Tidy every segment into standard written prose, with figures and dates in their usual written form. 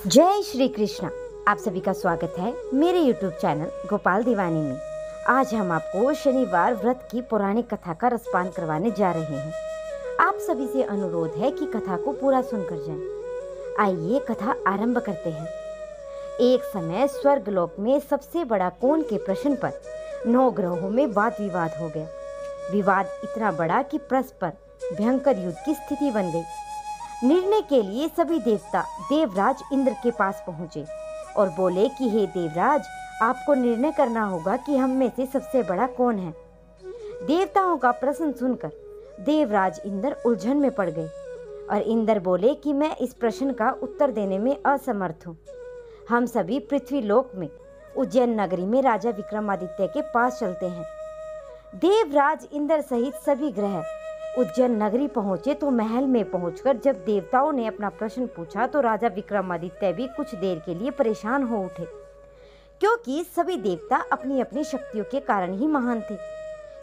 जय श्री कृष्ण। आप सभी का स्वागत है मेरे YouTube चैनल गोपाल दीवानी में। आज हम आपको शनिवार व्रत की पौराणिक कथा का रसपान करवाने जा रहे हैं। आप सभी से अनुरोध है कि कथा को पूरा सुनकर जाएं। आइए कथा आरंभ करते हैं। एक समय स्वर्गलोक में सबसे बड़ा कौन के प्रश्न पर 9 ग्रहों में वाद विवाद हो गया। विवाद इतना बड़ा कि परस्पर भयंकर युद्ध की स्थिति बन गई। निर्णय के लिए सभी देवता देवराज इंद्र के पास पहुंचे और बोले कि हे देवराज, आपको निर्णय करना होगा कि हम में से सबसे बड़ा कौन है। देवताओं का प्रश्न सुनकर देवराज इंद्र उलझन में पड़ गए और इंद्र बोले कि मैं इस प्रश्न का उत्तर देने में असमर्थ हूँ। हम सभी पृथ्वी लोक में उज्जैन नगरी में राजा विक्रमादित्य के पास चलते हैं। देवराज इंद्र सहित सभी ग्रह उज्जैन नगरी पहुंचे तो महल में पहुंचकर जब देवताओं ने अपना प्रश्न पूछा तो राजा विक्रमादित्य भी कुछ देर के लिए परेशान हो उठे, क्योंकि सभी देवता अपनी अपनी शक्तियों के कारण ही महान थे।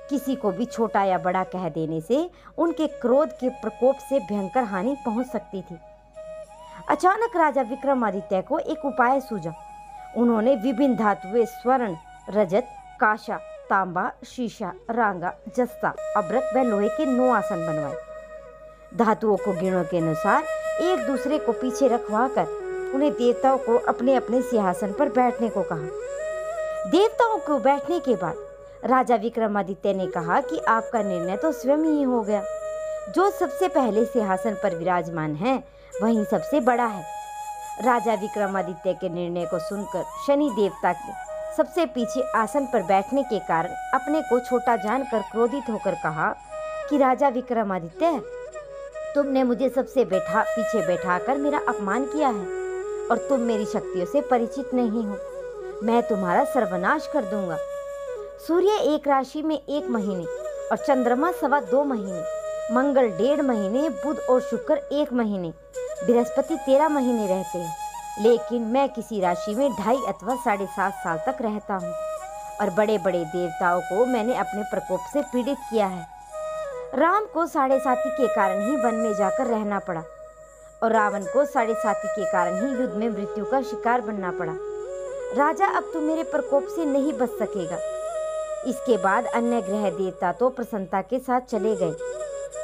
किसी को भी छोटा या बड़ा कह देने से उनके क्रोध के प्रकोप से भयंकर हानि पहुंच सकती थी। अचानक राजा विक्रमादित्य को एक उपाय सूझा। उन्होंने विभिन्न धातुएं स्वर्ण, रजत, कांसा, तांबा, शीशा, रांगा, जस्ता, अभ्रक व लोहे के 9 आसन बनवाए। धातुओं को गिणों के अनुसार एक दूसरे को पीछे रखवाकर उन्हें देवताओं को अपने अपने सिंहासन पर बैठने को कहा। देवताओं को बैठने के बाद राजा विक्रमादित्य ने कहा कि आपका निर्णय तो स्वयं ही हो गया। जो सबसे पहले सिंहासन पर विराजमान है वही सबसे बड़ा है। राजा विक्रमादित्य के निर्णय को सुनकर शनि देवता के सबसे पीछे आसन पर बैठने के कारण अपने को छोटा जानकर क्रोधित होकर कहा कि राजा विक्रमादित्य, तुमने मुझे सबसे पीछे बैठाकर मेरा अपमान किया है और तुम मेरी शक्तियों से परिचित नहीं हो। मैं तुम्हारा सर्वनाश कर दूंगा। सूर्य एक राशि में 1 महीने और चंद्रमा 2.25 महीने, मंगल 1.5 महीने, बुध और शुक्र 1 महीने, बृहस्पति 13 महीने रहते हैं, लेकिन मैं किसी राशि में 2.5 अथवा 7.5 साल तक रहता हूँ और बड़े बड़े देवताओं को मैंने अपने प्रकोप से पीड़ित किया है। राम को 7.5 के कारण ही वन में जाकर रहना पड़ा और रावण को 7.5 के कारण ही युद्ध में मृत्यु का शिकार बनना पड़ा। राजा, अब तू मेरे प्रकोप से नहीं बच सकेगा। इसके बाद अन्य ग्रह देवता तो प्रसन्नता के साथ चले गए,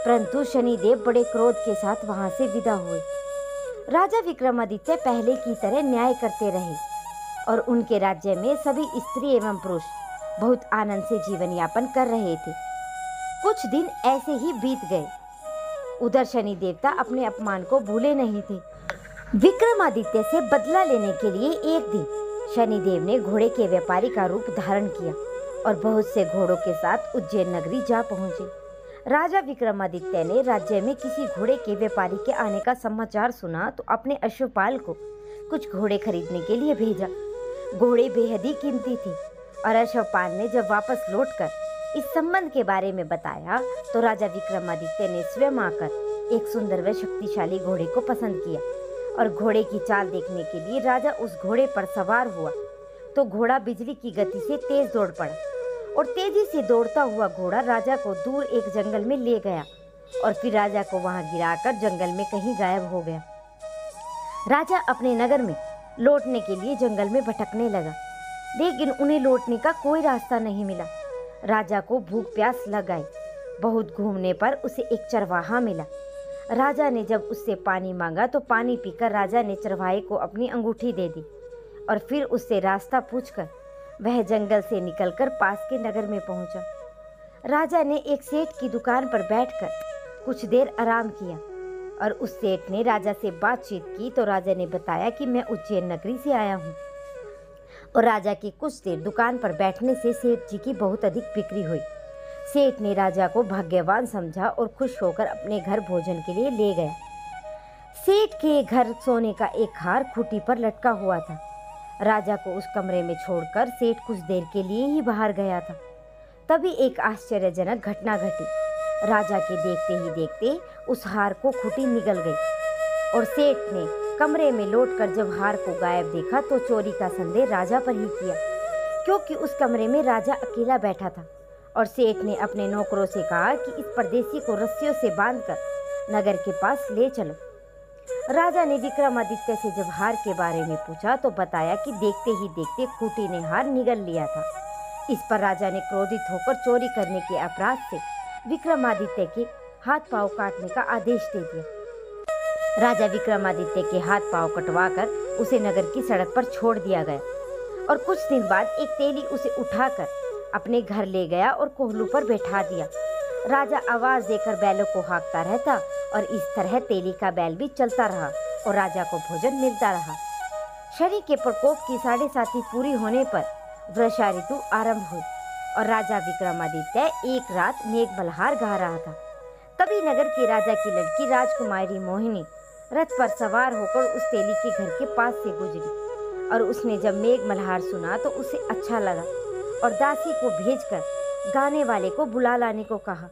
परंतु शनिदेव बड़े क्रोध के साथ वहां से विदा हुए। राजा विक्रमादित्य पहले की तरह न्याय करते रहे और उनके राज्य में सभी स्त्री एवं पुरुष बहुत आनंद से जीवन यापन कर रहे थे। कुछ दिन ऐसे ही बीत गए। उधर शनि देवता अपने अपमान को भूले नहीं थे। विक्रमादित्य से बदला लेने के लिए एक दिन शनिदेव ने घोड़े के व्यापारी का रूप धारण किया और बहुत से घोड़ों के साथ उज्जैन नगरी जा पहुंचे। राजा विक्रमादित्य ने राज्य में किसी घोड़े के व्यापारी के आने का समाचार सुना तो अपने अश्वपाल को कुछ घोड़े खरीदने के लिए भेजा। घोड़े बेहद ही कीमती थे और अश्वपाल ने जब वापस लौटकर इस संबंध के बारे में बताया तो राजा विक्रमादित्य ने स्वयं आकर एक सुंदर व शक्तिशाली घोड़े को पसंद किया और घोड़े की चाल देखने के लिए राजा उस घोड़े पर सवार हुआ तो घोड़ा बिजली की गति से तेज दौड़ पड़ा और तेजी से दौड़ता हुआ घोड़ा राजा को दूर एक जंगल में ले गया और फिर राजा को वहां गिराकर जंगल में कहीं गायब हो गया। राजा अपने नगर में लौटने के लिए जंगल में भटकने लगा, लेकिन उन्हें लौटने का कोई रास्ता नहीं मिला। राजा को भूख प्यास लग गई। बहुत घूमने पर उसे एक चरवाहा मिला। राजा ने जब उससे पानी मांगा तो पानी पीकर राजा ने चरवाहे को अपनी अंगूठी दे दी और फिर उससे रास्ता पूछकर वह जंगल से निकलकर पास के नगर में पहुंचा। राजा ने एक सेठ की दुकान पर बैठकर कुछ देर आराम किया और उस सेठ ने राजा से बातचीत की तो राजा ने बताया कि मैं उज्जैन नगरी से आया हूं और राजा की कुछ देर दुकान पर बैठने से सेठ जी की बहुत अधिक बिक्री हुई। सेठ ने राजा को भाग्यवान समझा और खुश होकर अपने घर भोजन के लिए ले गया। सेठ के घर सोने का एक हार खूंटी पर लटका हुआ था। राजा को उस कमरे में छोड़कर सेठ कुछ देर के लिए ही बाहर गया था। तभी एक आश्चर्यजनक घटना घटी। राजा के देखते ही देखते उस हार को खूंटी निगल गई और सेठ ने कमरे में लौटकर जब हार को गायब देखा तो चोरी का संदेह राजा पर ही किया, क्योंकि उस कमरे में राजा अकेला बैठा था और सेठ ने अपने नौकरों से कहा कि इस परदेसी को रस्सियों से बांधकर नगर के पास ले चलो। राजा ने विक्रमादित्य से जब हार के बारे में पूछा तो बताया कि देखते ही देखते खूंटी ने हार निगल लिया था। इस पर राजा ने क्रोधित होकर चोरी करने के अपराध से विक्रमादित्य के हाथ पांव काटने का आदेश दे दिया। राजा विक्रमादित्य के हाथ पांव कटवाकर उसे नगर की सड़क पर छोड़ दिया गया और कुछ दिन बाद एक तेली उसे उठाकर अपने घर ले गया और कोहलू पर बैठा दिया। राजा आवाज देकर बैलों को हाँकता रहता और इस तरह तेली का बैल भी चलता रहा और राजा को भोजन मिलता रहा। शनि के प्रकोप की 7.5 पूरी होने पर वर्षा ऋतु आरंभ हुई और राजा विक्रमादित्य एक रात मेघ मल्हार गा रहा था। तभी नगर के राजा की लड़की राजकुमारी मोहिनी रथ पर सवार होकर उस तेली के घर के पास से गुजरी और उसने जब मेघ मल्हार सुना तो उसे अच्छा लगा और दासी को भेजकर गाने वाले को बुला लाने को कहा।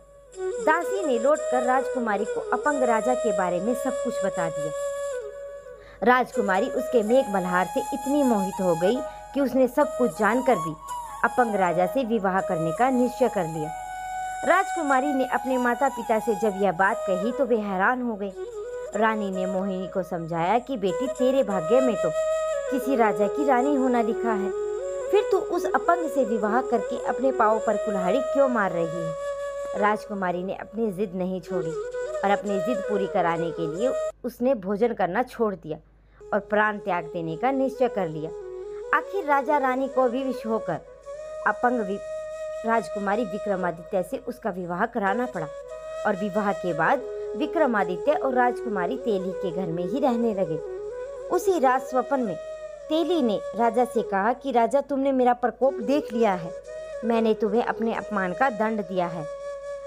दासी ने लौटकर राजकुमारी को अपंग राजा के बारे में सब कुछ बता दिया। राजकुमारी उसके मेघ मल्हार से इतनी मोहित हो गई कि उसने सब कुछ जानकर भी अपंग राजा से विवाह करने का निश्चय कर लिया। राजकुमारी ने अपने माता पिता से जब यह बात कही तो वे हैरान हो गए। रानी ने मोहिनी को समझाया कि बेटी, तेरे भाग्य में तो किसी राजा की रानी होना लिखा है, फिर तू उस अपंग से विवाह करके अपने पांव पर कुल्हाड़ी क्यों मार रही है। राजकुमारी ने अपनी जिद नहीं छोड़ी और अपनी जिद पूरी कराने के लिए उसने भोजन करना छोड़ दिया और प्राण त्याग देने का निश्चय कर लिया। आखिर राजा रानी को विवश होकर अपंग राजकुमारी विक्रमादित्य से उसका विवाह कराना पड़ा और विवाह के बाद विक्रमादित्य और राजकुमारी तेली के घर में ही रहने लगे। उसी रात स्वप्न में तेली ने राजा से कहा कि राजा, तुमने मेरा प्रकोप देख लिया है, मैंने तुम्हें अपने अपमान का दंड दिया है।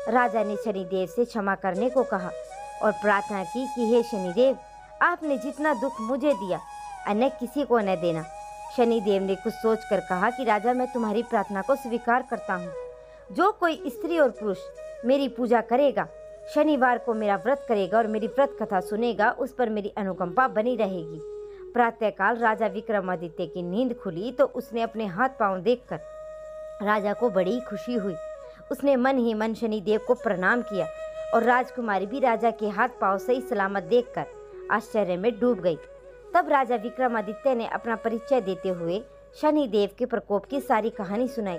राजा ने शनिदेव से क्षमा करने को कहा और प्रार्थना की कि हे शनिदेव, आपने जितना दुख मुझे दिया अन्य किसी को न देना। शनिदेव ने कुछ सोचकर कहा कि राजा, मैं तुम्हारी प्रार्थना को स्वीकार करता हूँ। जो कोई स्त्री और पुरुष मेरी पूजा करेगा, शनिवार को मेरा व्रत करेगा और मेरी व्रत कथा सुनेगा, उस पर मेरी अनुकंपा बनी रहेगी। प्रातःकाल राजा विक्रमादित्य की नींद खुली तो उसने अपने हाथ पांव देखकर राजा को बड़ी खुशी हुई। उसने मन ही मन शनिदेव को प्रणाम किया और राजकुमारी भी राजा के हाथ पांव सही सलामत देखकर आश्चर्य में डूब गई। तब राजा विक्रमादित्य ने अपना परिचय देते हुए शनिदेव के प्रकोप की सारी कहानी सुनाई।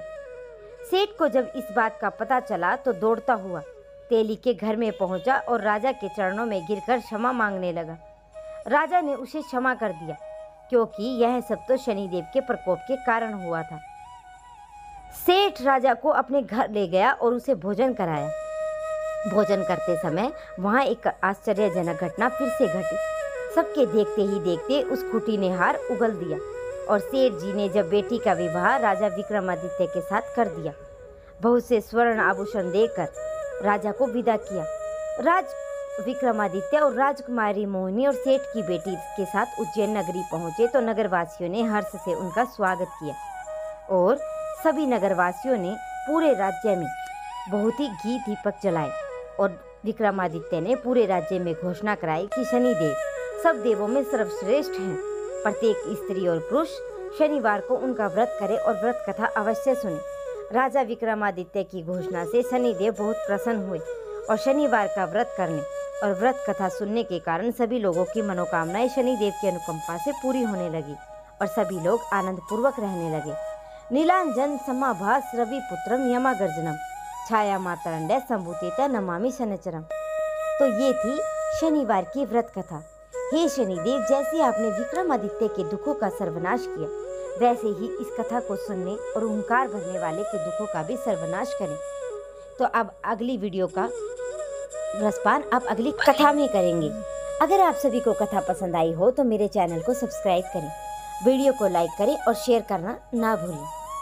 सेठ को जब इस बात का पता चला तो दौड़ता हुआ तेली के घर में पहुंचा और राजा के चरणों में गिरकर क्षमा मांगने लगा। राजा ने उसे क्षमा कर दिया क्योंकि यह सब तो शनिदेव के प्रकोप के कारण हुआ था। सेठ राजा को अपने घर ले गया और उसे भोजन कराया। भोजन करते समय वहां एक आश्चर्यजनक घटना फिर से घटी। सबके देखते ही देखते उस खूंटी ने हार उगल दिया और सेठ जी ने जब बेटी का विवाह राजा विक्रमादित्य के साथ कर दिया। बहुत से स्वर्ण आभूषण देकर राजा को विदा किया। विक्रमादित्य और राजकुमारी मोहिनी और सेठ की बेटी के साथ उज्जैन नगरी पहुंचे तो नगरवासियों ने हर्ष से उनका स्वागत किया और सभी नगरवासियों ने पूरे राज्य में बहुत ही घी दीपक जलाए और विक्रमादित्य ने पूरे राज्य में घोषणा कराई कि शनिदेव सब देवों में सर्वश्रेष्ठ हैं। प्रत्येक स्त्री और पुरुष शनिवार को उनका व्रत करे और व्रत कथा अवश्य सुने। राजा विक्रमादित्य की घोषणा से शनिदेव बहुत प्रसन्न हुए और शनिवार का व्रत करने और व्रत कथा सुनने के कारण सभी लोगों की मनोकामनाएं शनिदेव की अनुकंपा से पूरी होने लगी और सभी लोग आनंद पूर्वक रहने लगे। नीलांजन समाभास रवि पुत्रम यमागर्जनम छाया मातरंडे संभूतेता नमामि शनिचरम। तो ये थी शनिवार की व्रत कथा। हे शनिदेव, जैसे आपने विक्रमादित्य के दुखों का सर्वनाश किया, वैसे ही इस कथा को सुनने और हुंकार भरने वाले के दुखों का भी सर्वनाश करें। तो अब अगली वीडियो का रसपान आप अगली कथा में करेंगे। अगर आप सभी को कथा पसंद आई हो तो मेरे चैनल को सब्सक्राइब करें, वीडियो को लाइक करें और शेयर करना ना भूलें।